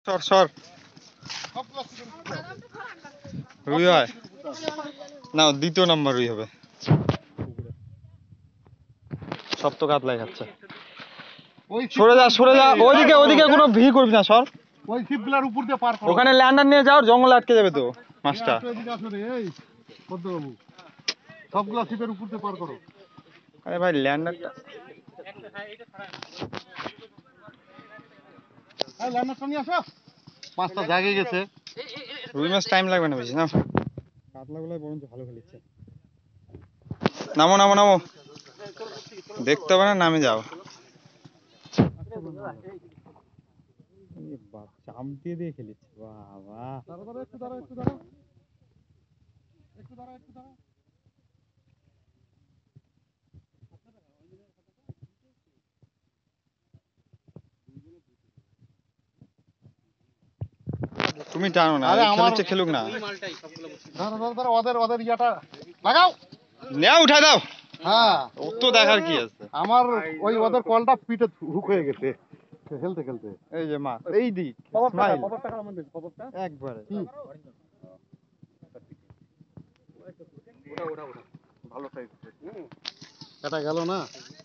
সর সর রুই হয় না, দ্বিতীয় নম্বর রুই হবে। সব তো কাতলাই খাচ্ছে। সরে যা সরে যা, ওইদিকে ওইদিকে কোনো ভিড় করবি না, সর। ওই শিপগুলোর উপর দিয়ে পার করো। ওখানে ল্যান্ডার নিয়ে যাও, জঙ্গলে আটকে যাবে তো মাছটা। এদিকে আসো রে, এই পদ্মবাবু, সবগুলা শিপের উপর দিয়ে পার করো। আরে ভাই ল্যান্ডারটা এই ল্যান্ডারটা নিয়ে আসো। মাছটা জাগে গেছে। রুই মাছ টাইম লাগবে না বেশি না, কাতলাগুলোই বরঞ্চ ভালো খেলিচ্ছে। নামো নামো নামো, দেখতে হবে না, নামে যাও। চাপ দিয়ে দিয়ে খেলিচ্ছে, বাবা। দাঁড়াও দাঁড়াও, একটু দাঁড়াও, একটু দাঁড়াও, একটু দাঁড়াও, একটু দাঁড়াও। তুমি টানো না, আরে আমার খেলুচ্ছে খেলুক না। দাঁড়াও দাঁড়াও দাঁড়াও, ওদের ওদের ইয়াটা লাগাও। নেও উঠাই দাও। হ্যাঁ, ও তো দেখার কি আছে। আমার ওই ওদের কলটা পিঠে হুক হয়ে গেছে খেলতে খেলতে। এই যে মাছ, এই দিক খবরটা স্মাইল খারাপ মন্দির, খবরটা একবারে। ওটা ওটা ওটা ভালো সাইজ। এটা গেল না।